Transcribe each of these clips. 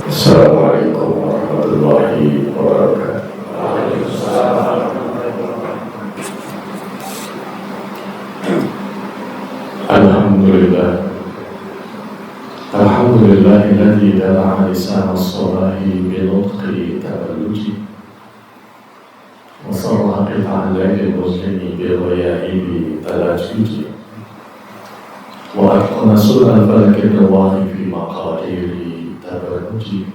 Assalamualaikum warahmatullahi wabarakatuh. Alhamdulillah. Alhamdulillahilladzi ja'ala lisana as-salahi bi nutqi taballuji wa sarraha qita'an laylil muslimi bi ghayaibi talajuji wa atqana sul'al falaki rawahi fi maqadiri tabarruji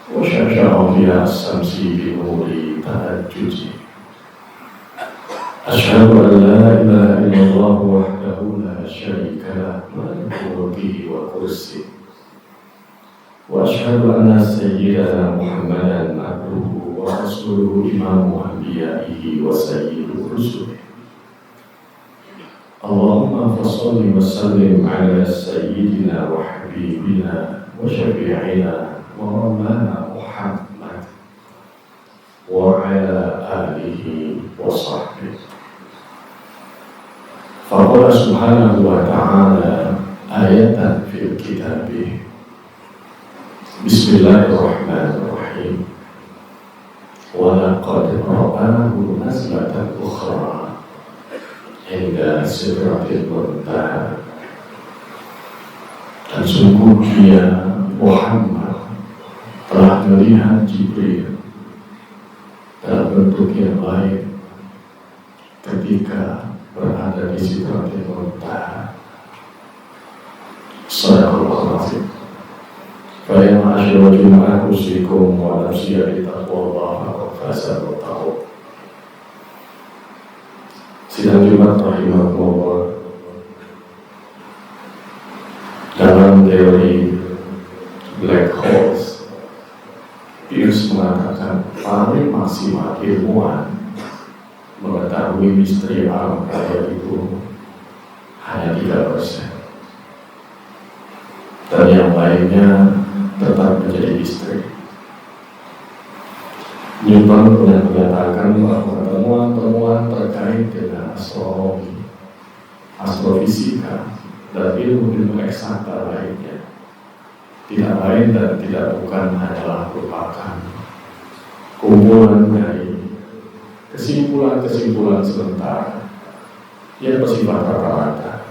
wa syasha'a fiha as-samsi bi nuri tahajjuji. Asyhadu an la ilaha illallah wahdahu la syarika lah malikul mulki wa kursi wa asyhadu anna sayyidana Muhammadan abduhu wa rasuluhu imamu anbiya'ihi wa sayyidu rusulihi. Allahumma fassalli wa sallim ala sayyidina wa habibina wa syafi'ina wa maulana Muhammad wa ala alihi wa sahbihi. Faqala subhanahu wa ta'ala ayatan fil kitabih. Bismillahirrahmanirrahim. Wa laqad ra'ahu nazlatan ukhra inda sidratil muntaha. Dan sungguh dia Muhammad telah melihat Jibril dalam bentuk yang lain ketika berada di sidratil muntaha. Shadaqallahu azim. Fa ya ma'asyara jamaah usikum wa nafsi bi taqwallahi wa fasalu taqwa. Sidang Jumat rahimahullah. Dalam teori black holes, Pierce mengatakan paling maksimal ilmuwan mengetahui misteri alam raya itu hanya 3%, dan yang lainnya tetap menjadi misteri. Newton pernah menyatakan bahwa temuan-temuan terkait dengan astronomi, astrofisika, dan ilmu eksakta lainnya tidak lain dan tidak bukan hanyalah merupakan kumpulan dari kesimpulan-kesimpulan sementara yang bersifat rata-rata,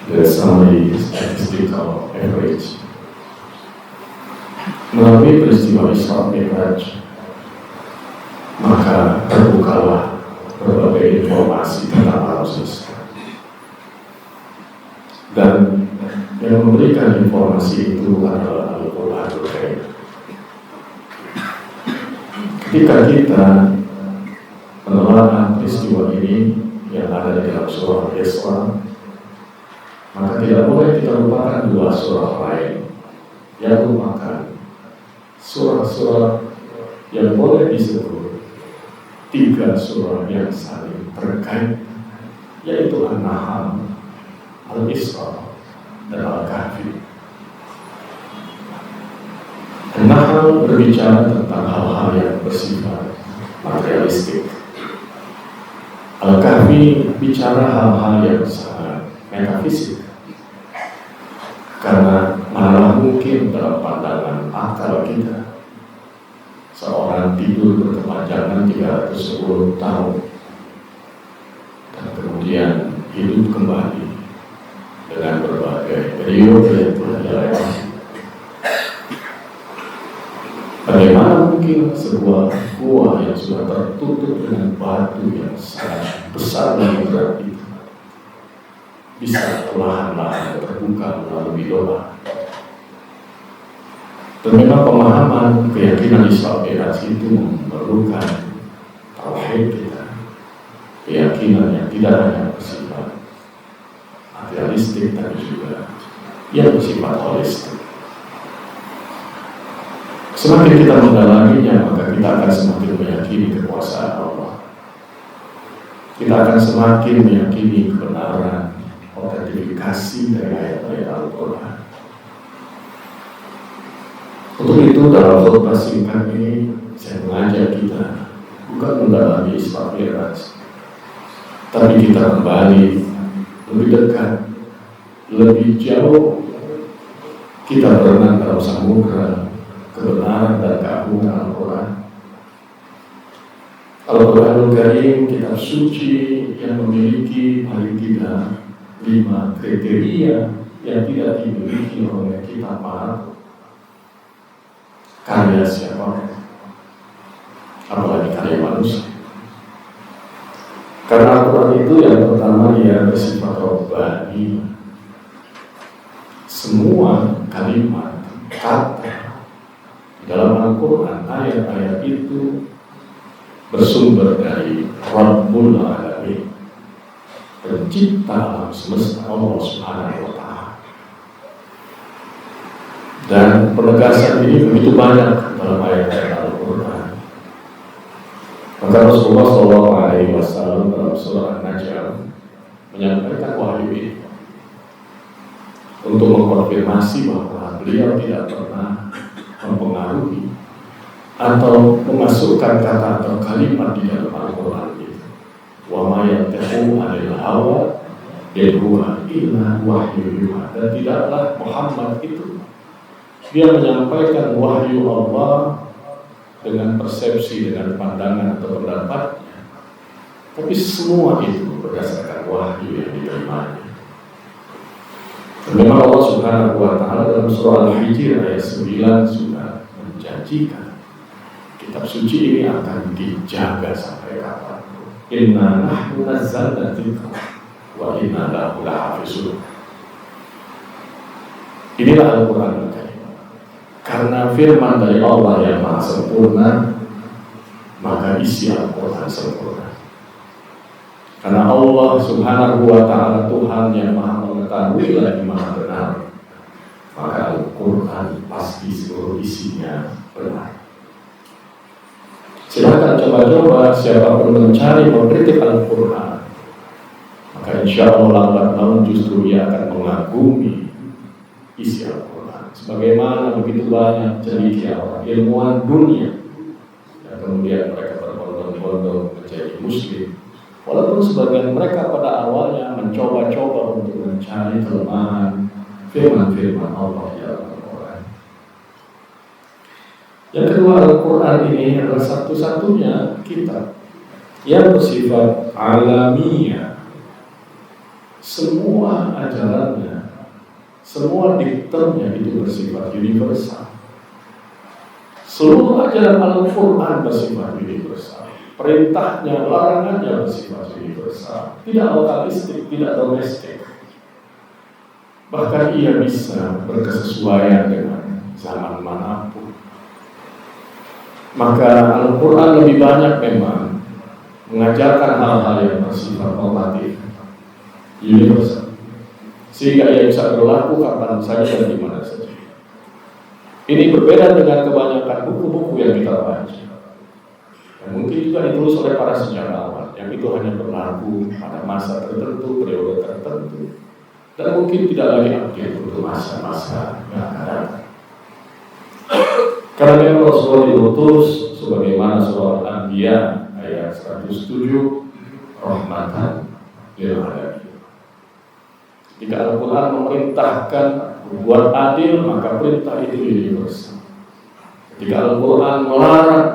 the summary statistical average. Melalui peristiwa Isra Mi'raj, maka terbukalah berbagai informasi tentang alam semesta, dan yang memberikan informasi itu adalah Al-Qur'anul Karim. Ketika kita menelaah peristiwa ini yang ada di dalam surah Isra, maka tidak boleh kita lupakan dua surah lain yang merupakan surah-surah yang boleh disebut tiga surah yang saling terkait, yaitu An-Nahl, Al-Isra, dan Al-Kahfi. An-Nahl berbicara tentang hal-hal yang bersifat materialistik. Al-Kahfi bicara hal-hal yang sangat metafisik, karena malah mungkin dalam pandangan akal kita seorang tidur berkepanjangan 310 tahun dan kemudian hidup kembali dengan berbagai periode yang telah dilewati. Bagaimana mungkin sebuah gua yang sudah tertutup dengan batu yang sangat besar dan berat itu bisa perlahan-lahan terbuka melalui doa? Dan memang pemahaman keyakinan Isra Mi'raj itu memerlukan tauhid kita, keyakinan yang tidak hanya bersifat materialistik tapi juga yang bersifat holistik. Semakin kita mendalaminya, maka kita akan semakin meyakini kekuasaan Allah. Kita akan semakin meyakini kebenaran autentifikasi dari ayat-ayat Al-Quran. Untuk itu dalam khutbah singkat ini saya mengajak kita bukan mendalami Isra Mi'raj, tapi kita kembali lebih dekat, lebih jauh kita berenang dalam samudra kebenaran dan keagungan Al-Quran. Al-Quranul Karim, kitab suci yang memiliki paling tidak 5 kriteria yang tidak dimiliki oleh kitab manapun. Karya siapa? Apalagi karya manusia. Karena Al-Quran itu yang pertama ia bersifat robbani. Semua kalimat, kata dalam Al-Quran, ayat-ayat itu bersumber dari Rabbul Alamin, pencipta alam semesta, Allah Subhanahu wa Ta'ala. Dan penegasan ini begitu banyak dalam ayat-ayat Al-Quran. Maka Rasulullah SAW dalam surah An-Najm menyampaikan wahyu ini untuk mengkonfirmasi bahwa beliau tidak pernah mempengaruhi atau memasukkan kata atau kalimat di dalam Al-Quran itu. Wa ma yantiqu 'anil hawa in huwa illa wahyu yuha. Dan tidaklah Muhammad itu dia menyampaikan wahyu Allah dengan persepsi, dengan pandangan atau pendapatnya, tapi semua itu berdasarkan wahyu yang diterimanya. Memang Allah Subhanahu wa Ta'ala dalam surah Al-Hijr ayat 9 sudah menjanjikan kitab suci ini akan dijaga sampai kapan. Inna nahnu nazzalna dzikra wa inna lahu lahafizun. Inilah Al-Quran. Karena firman dari Allah yang maha sempurna, maka isi Al-Quran sempurna. Karena Allah Subhanahu wa Ta'ala Tuhan yang maha mengetahui lagi maha benar, maka Al-Quran pasti seluruh isinya benar. Silakan coba-coba siapapun mencari mengkritik Al-Quran, maka insya Allah lambat laun justru ia akan mengagumi isi Al-Quran. Sebagaimana begitu banyak cendekia ilmuwan dunia dan kemudian mereka berbondong-bondong menjadi muslim, walaupun sebagian mereka pada awalnya mencoba-coba untuk mencari kelemahan firman-firman Allah di dalam Al-Quran. Yang kedua, Al-Quran ini adalah satu-satunya kitab yang bersifat alamiah. Semua ajarannya, semua diktumnya itu bersifat universal. Seluruh ajaran Al-Quran bersifat universal. Perintahnya, larangannya bersifat universal. Tidak lokalistik, tidak domestik. Bahkan ia bisa berkesesuaian dengan zaman manapun. Maka Al-Quran lebih banyak memang mengajarkan hal-hal yang bersifat normatif, universal, sehingga ia bisa berlaku kapan saja dan di mana saja. Ini berbeda dengan kebanyakan buku-buku yang kita baca, yang mungkin juga ditulis oleh para sejarawan, yang itu hanya berlaku pada masa tertentu, periode tertentu, dan mungkin tidak lagi update untuk masa-masa yang akan datang. Karena memang Rasulullah diutus sebagaimana surah Al-Anbiya ayat 107, rahmatan lil alamin. Jika Al-Quran memerintahkan berbuat adil, maka perintah itu universal. Jika Al-Quran melarang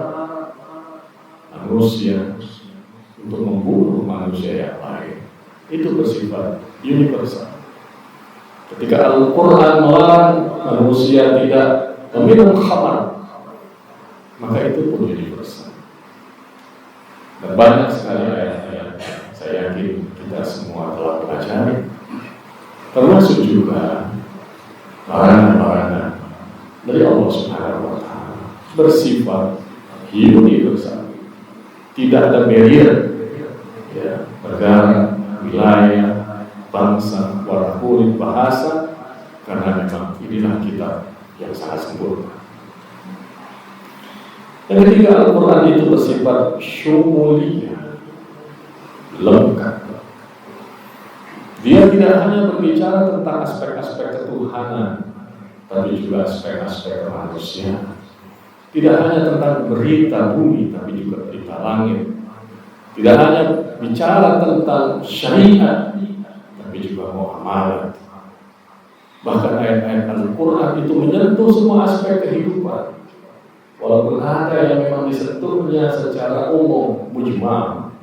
manusia untuk membunuh manusia yang lain, itu bersifat universal. Ketika Al-Quran melarang manusia tidak meminum khamar, maka itu pun universal. Dan banyak sekali ayat-ayat saya yakin kita semua telah pelajari, termasuk juga larangan-larangan dari Allah Subhanahu wa Ta'ala bersifat universal. Tidak ada barrier, ya, negara, wilayah, bangsa, warna kulit, bahasa, karena memang inilah kitab yang sangat sempurna. Yang ketiga, Al-Quran itu bersifat syumuliyah, lengkap. Dia tidak hanya berbicara tentang aspek-aspek ketuhanan, tapi juga aspek-aspek kemanusiaan. Tidak hanya tentang berita bumi, tapi juga berita langit. Tidak hanya bicara tentang syariat, tapi juga muamalat. Bahkan ayat-ayat Al-Quran itu menyentuh semua aspek kehidupan. Walaupun ada yang memang disentuhnya secara umum, mujmal,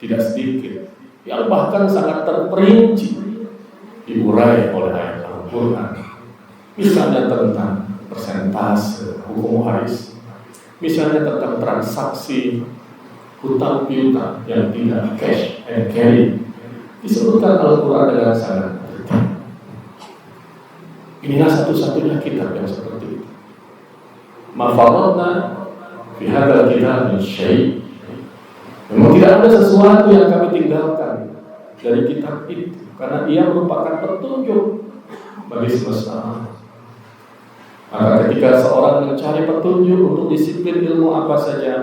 tidak sedikit, yang bahkan sangat terperinci diurai oleh ayat Al-Quran. Misalnya tentang persentase hukum waris, misalnya tentang transaksi hutang piutang yang tidak cash and carry, disebutkan Al-Quran dengan sangat detail. Inilah satu-satunya kitab yang seperti itu. Ma faradna fi hadzal kitab min syai'. Memang tidak ada sesuatu yang kami tinggalkan dari kitab itu, karena ia merupakan petunjuk bagi semesta. Maka ketika seorang mencari petunjuk untuk disiplin ilmu apa saja,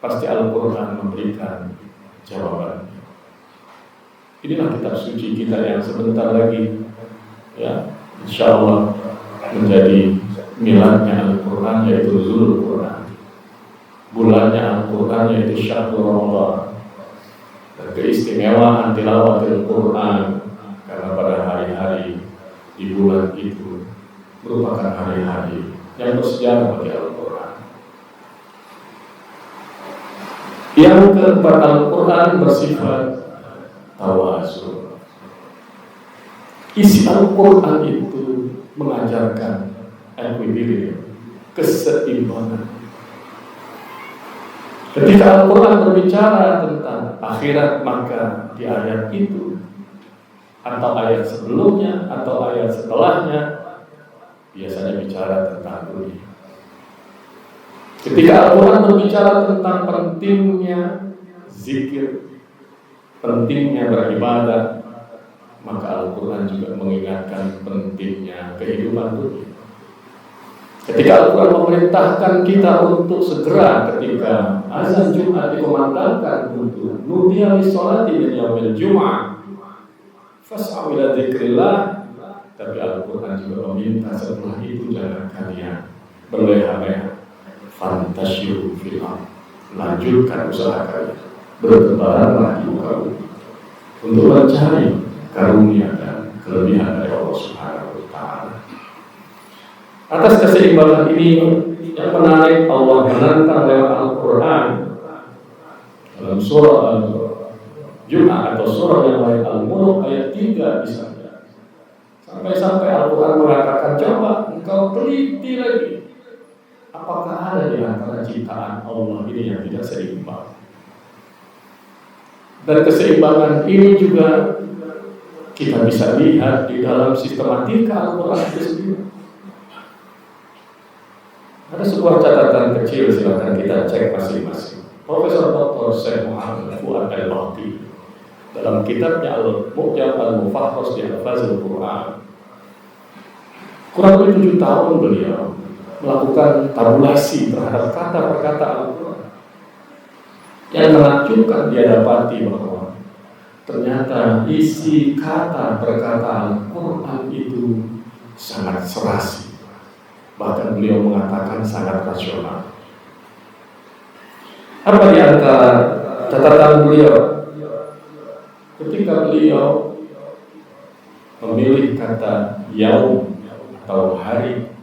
pasti Al-Quran memberikan jawaban. Inilah kitab suci kita yang sebentar lagi, ya, insya Allah menjadi miladnya Al-Quran, yaitu Nuzulul Quran. Bulannya Al-Quran yaitu Syahrul Ramadan. Dan keistimewaan tilawatil Quran, karena pada hari-hari di bulan itu merupakan hari-hari yang bersejarah bagi Al-Quran. Yang keempat, Al-Quran bersifat tawasul. Isi Al-Quran itu mengajarkan equilibrium, keseimbangan. Ketika Al-Quran berbicara tentang akhirat, maka di ayat itu atau ayat sebelumnya atau ayat setelahnya biasanya bicara tentang dunia. Ketika Al-Quran berbicara tentang pentingnya zikir, pentingnya beribadah, maka Al-Quran juga mengingatkan pentingnya kehidupan dunia. Ketika Al-Quran memerintahkan kita untuk segera ketika azan Jumat dikumandangkan untuk nudiya lis-sholati min yaumil Jum'ah fas'au ila dzikrillah, tapi Al-Quran juga meminta setelah itu jangan kalian berleha-leha, fantasyiru fil ardh, lanjutkan usaha kalian, bertebaranlah di muka bumi untuk mencari karunia dan kelebihan dari Allah Subhanahu wa Ta'ala. Atas keseimbangan ini yang menarik, Allah menantang lewat Al-Quran dalam surah Al-Jum'ah atau surah yang lain, Al-Mulk ayat 3 misalnya. Sampai-sampai Al-Quran mengatakan, coba engkau teliti lagi, apakah ada di antara ciptaan Allah ini yang tidak seimbang? Dan keseimbangan ini juga kita bisa lihat di dalam sistematika Al-Quran itu sendiri. Ada sebuah catatan kecil, silakan kita cek masing-masing. Profesor Dr. Syekh Muhammad Fuad Al-Bahti dalam kitabnya Al-Mu'jam Al-Mufahras di Al-Fazil Quran, kurang lebih 7 tahun beliau melakukan tabulasi terhadap kata per kata Al-Quran. Yang menakjubkan dia dapati bahwa ternyata isi kata per kata Al-Quran itu sangat serasi. Bahkan beliau mengatakan sangat rasional. Apa di antara catatan beliau? Ketika beliau memilih kata yaum atau hari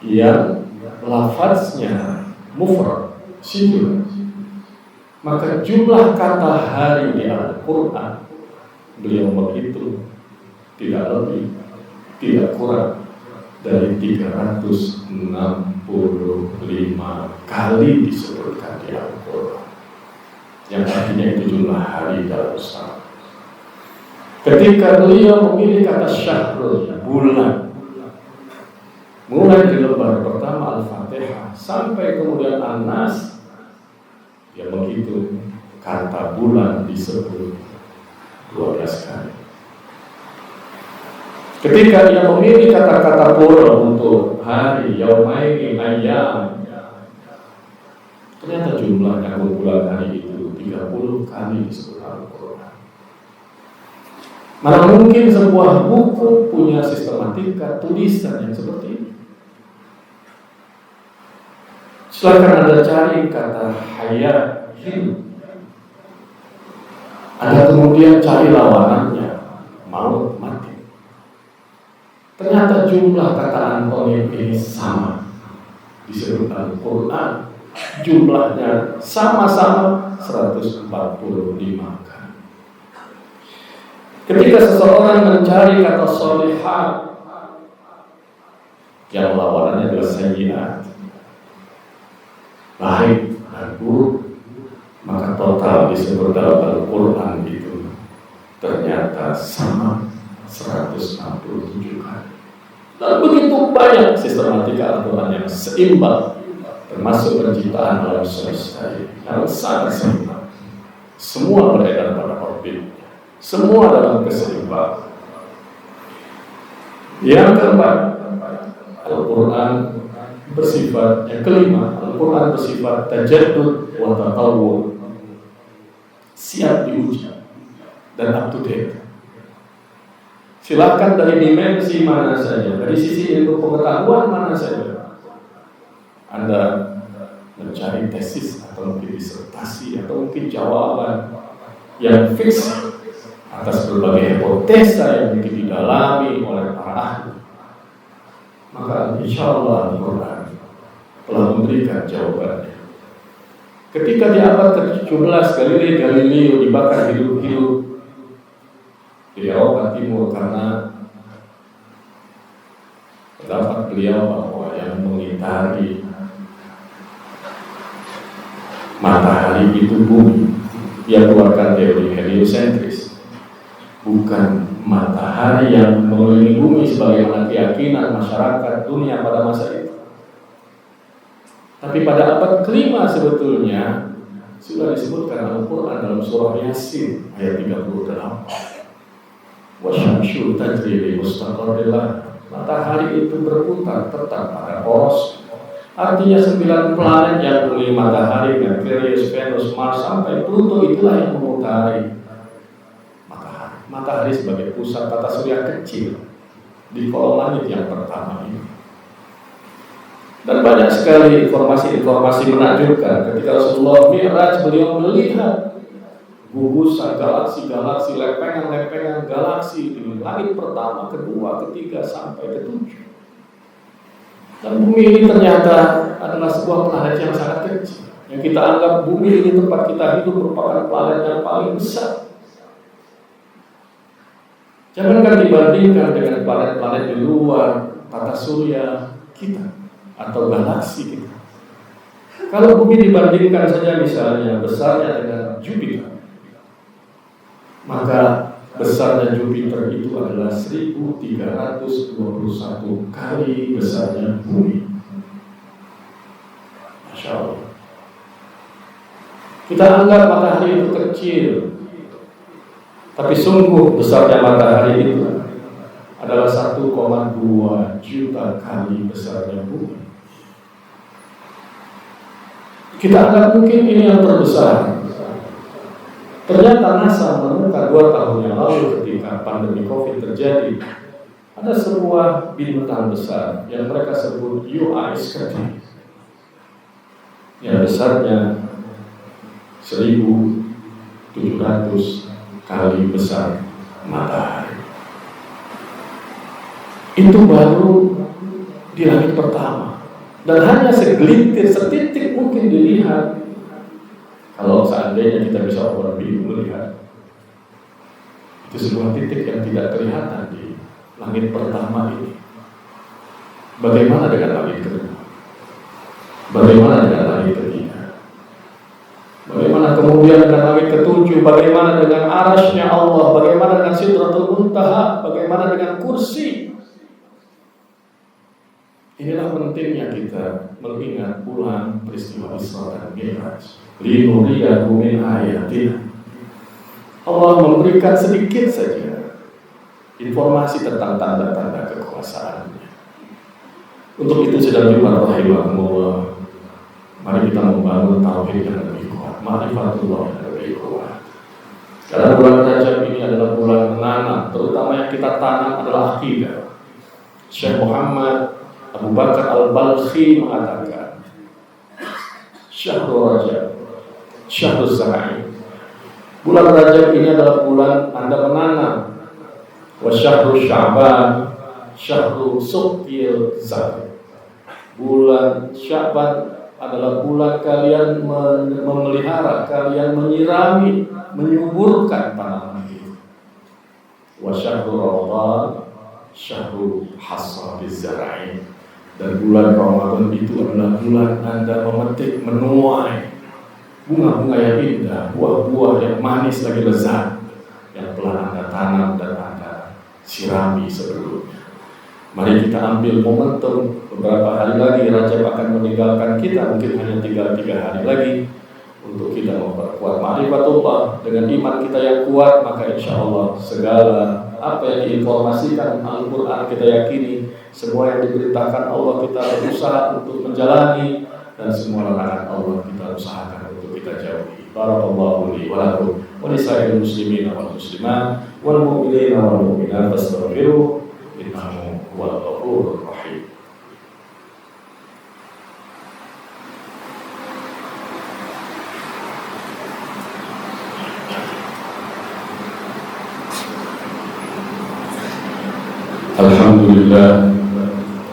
yang lafaznya mufrad, singular, maka jumlah kata hari di Al-Quran beliau menghitung tidak lebih, tidak kurang dari 365 kali disebutkan di Al-Quran, yang artinya itu jumlah hari dalam setahun. Ketika beliau memilih kata syahrul, bulan, mulai dari lembar pertama Al-Fatihah sampai kemudian An-Nas, dia menghitung kata bulan disebut 12 kali. Ketika dia memilih kata-kata pura untuk hari, yaumaini, ayyam, ternyata jumlahnya bulan hari itu 30 kali disebut Al-Quran. Mana mungkin sebuah buku punya sistematika tulisan yang seperti ini? Silakan Anda cari kata hayat, hidup. Ada kemudian cari lawanannya, maut, mati. Ternyata jumlah kata antonim ini sama disebut Al-Quran. Jumlahnya sama-sama 145 kali. Ketika seseorang mencari kata sholihat yang lawanannya adalah sayyi'at, baik dan buruk, maka total disebut dalam Al-Quran itu ternyata sama 167 kali. Dan begitu banyak sistematika Al-Quran yang seimbang, termasuk penciptaan alam semesta yang sangat seimbang. Semua beredar pada orbit, semua dalam keseimbangan. Yang keempat, Al-Quran bersifat, yang kelima, Al-Quran bersifat tajaddud wa tatawwur, siap diuji dan up to date. Silakan dari dimensi mana saja, dari sisi ilmu pengetahuan mana saja, Anda mencari tesis atau mungkin disertasi atau mungkin jawaban yang fix atas berbagai hipotesa yang mungkin didalami oleh para ahli, maka insya Allah Al-Quran telah memberikan jawabannya. Ketika di abad ke-17 Galileo dibakar hidup-hidup di Eropa Timur karena pendapat beliau bahwa yang mengitari matahari itu bumi. Dia keluarkan teori heliosentris, bukan matahari yang mengelilingi bumi sebagaimana keyakinan masyarakat dunia pada masa itu. Tapi pada abad kelima sebetulnya sudah disebutkan Al-Quran dalam surah Yasin ayat 38. Wasyamsu tajri li mustaqarrin laha. Matahari itu berputar tetap pada poros. Artinya 9 planet yang mengelilingi matahari, Merkurius, Venus, Mars sampai Pluto itulah yang memutari matahari. Matahari sebagai pusat tata surya kecil di kolom langit yang pertama ini. Dan banyak sekali informasi-informasi menakjubkan ketika Rasulullah Mi'raj, beliau melihat gugusan galaksi-galaksi, lempengan-lempengan galaksi di langit pertama, kedua, ketiga, sampai ketujuh. Dan bumi ini ternyata adalah sebuah planet yang sangat kecil. Yang kita anggap bumi ini tempat kita hidup merupakan planet yang paling besar. Jangankan dibandingkan dengan planet-planet di luar tata surya kita atau galaksi kita. Kalau bumi dibandingkan saja misalnya besarnya dengan Jupiter, maka besarnya Jupiter itu adalah 1321 kali besarnya bumi. Masya Allah. Kita anggap matahari itu kecil, tapi sungguh besarnya matahari itu adalah 1,2 juta kali besarnya bumi. Kita anggap mungkin ini yang terbesar. Ternyata NASA menemukan 2 tahun yang lalu ketika pandemi COVID terjadi, ada sebuah bintang besar yang mereka sebut UISKT yang besarnya 1.700 kali besar matahari. Itu baru di langit pertama, dan hanya segelintir, setitik mungkin dilihat. Kalau seandainya kita bisa overview melihat, itu sebuah titik yang tidak kelihatan di langit pertama ini. Bagaimana dengan langit kedua? Bagaimana dengan langit ketiga? Bagaimana kemudian dengan langit ketujuh? Bagaimana dengan arasy-Nya Allah? Bagaimana dengan Sidratul Muntaha? Bagaimana dengan kursi? Inilah pentingnya kita mengingat bulan peristiwa Isra dan Mi'raj. Linuriyahu min ayatina. Allah memberikan sedikit saja informasi tentang tanda-tanda kekuasaannya. Untuk itu sedang rahimahumullah, mari kita membangun tauhid yang lebih kuat, ma'rifatullah yang lebih kuat. Karena bulan Rajab ini adalah bulan menanam, terutama yang kita tanam adalah akidah. Syekh Muhammad Abu Bakar Al-Balkhi mengatakan, Syahrul Rajab, Syahrul Zara'i. Bulan Rajab ini adalah bulan Anda menanam. Wa Syahrul Sya'ban, syahrul suqil zakat. Bulan Sya'ban adalah bulan kalian memelihara, kalian menyirami, menyuburkan tanaman itu. Wa syahrul Ramadan syahrul hasabiz zara'in. Dan bulan Ramadan itu adalah bulan Anda memetik, menuai bunga-bunga yang indah, buah-buah yang manis lagi lezat yang telah Anda tanam dan Anda sirami sebelumnya. Mari kita ambil momentum, beberapa hari lagi Rajab akan meninggalkan kita, mungkin hanya tinggal 3 hari lagi, untuk kita memperkuat ma'rifatullah. Dengan iman kita yang kuat, maka insya Allah segala apa yang diinformasikan Al-Quran kita yakini, semua yang diberitakan Allah kita berusaha untuk menjalani, dan semua larangan Allah kita usahakan untuk kita jauhi. Barakallahu li wa lakum wa li sa'iril muslimina wal muslimat wal mu'minina wal mu'minat, fastaghfiruh innahu huwal ghafurur rahim.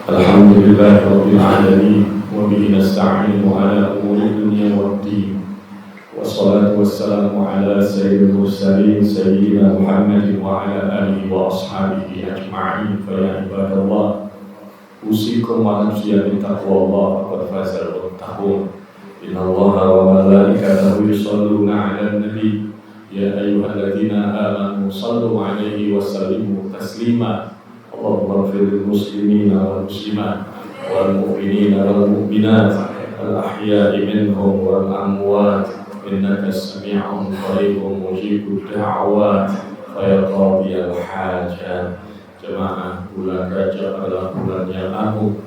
Alhamdulillah rabbil alamin, wa bihi nasta'inu ala umuri dunya waddin. Wassalatu wassalamu ala sayyidil mursalin sayyidina Muhammadin wa ala alihi wa ashabihi ajma'in. Fa ya ibadallah, usikum wa nafsi bittaqwallah, faqad fazal muttaqun. Innallaha wa malaikatahu yusholluna 'alan nabi, ya ayyuhalladzina amanu shallu 'alaihi wa sallimu taslima. Allahumma ighfir lil muslimina wal muslimat wal mu'minina wal mu'minat al ahya'i minhum wal amwat, innaka sami'un qaribun mujibud da'awat fa ya qadiyal hajat. Jemaah, bulan Rajab adalah bulan yang agung,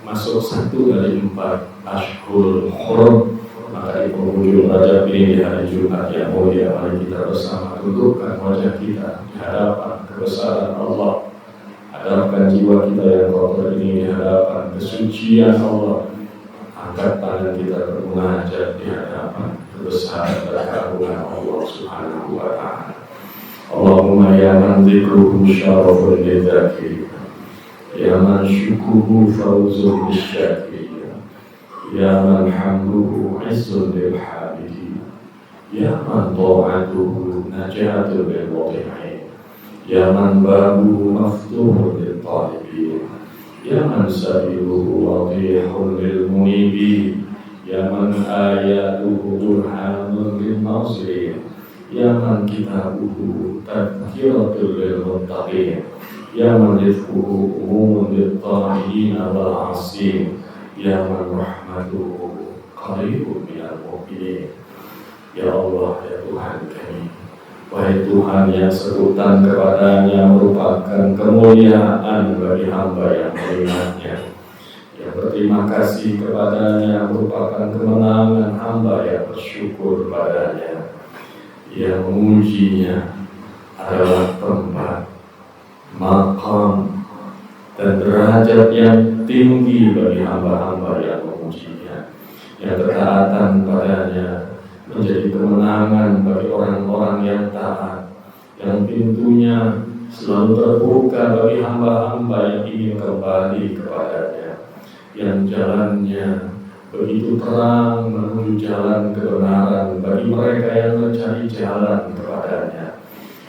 masuk 1 dari 4 Ashhurul Hurum. Maka di penghujung Rajab ini, di hari Jumat yang mulia, mari kita bersama tundukkan wajah kita di hadapan kebesaran Allah, hadapkan jiwa kita yang kotor ini di hadapan kesucian Allah. Angkat tangan kita bermunajat di hadapan kebesaran dan keagungan Allah Subhanahu wa ta'ala. Allahumma ya man dzikruhu syarafun lidzakirin, ya man syukruhu fawzun lisyakirin, ya man hamduhu izzun lil hamidin, ya man ta'atuhu najatun lil wadi'in, ya man babuhu maftuhun lil talibin, ya man sabiluhu wadihun lil munibin, ya man ayatuhu burhanun lil nazirin, ya man kitabuhu tadhkiratul lil muttaqin, ya man rizquhu umumun lil ta'in wal 'asin, ya man rahmatuhu qaribun minal mu'minin. Ya Allah, ya Tuhan kami, wahai Tuhan yang sebutan kepadanya merupakan kemuliaan bagi hamba yang mengingatnya, yang berterima kasih kepadanya merupakan kemenangan hamba yang bersyukur padanya, yang memujinya adalah tempat, maqam, dan derajat yang tinggi bagi hamba-hamba yang memujinya, yang ketaatan padanya menjadi kemenangan bagi orang-orang yang taat, yang pintunya selalu terbuka bagi hamba-hamba yang ingin kembali kepadanya, yang jalannya begitu terang menuju jalan kebenaran bagi mereka yang mencari jalan kepadanya,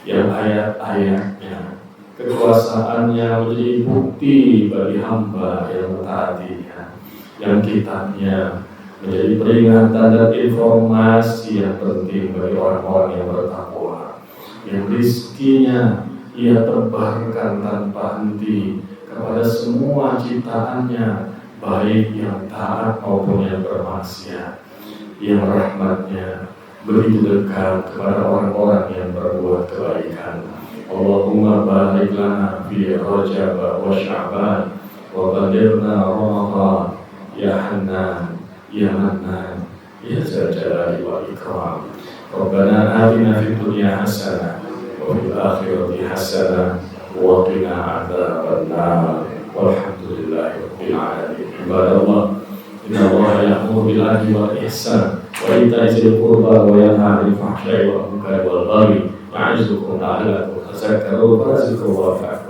yang ayat-ayatnya, kekuasaannya menjadi bukti bagi hamba yang mentaatinya, yang kitabnya menjadi peringatan dan informasi yang penting bagi orang-orang yang bertakwa, yang rizkinya ia tebarkan tanpa henti kepada semua ciptaannya, baik yang taat maupun yang bermaksiat, yang rahmatnya begitu dekat kepada orang-orang yang berbuat kebaikan. Allahumma barik lana fi Rajab wa Sya'ban wa balighna Ramadan, ya Hannan ya Mannan ya Dzal Jalali wal Ikram. Rabbana atina fid dunya hasanah wa fil akhirati hasanah wa qina adzabannar. Walhamdulillahi rabbil alamin. Ibadallah, inna Allaha ya'muru bil 'adli wal ihsan wa ita'i dzil qurba wa yanha 'anil fahsya'i wal munkari wal baghi ya'izukum la'allakum tadhakkarun. Fadhkurullaha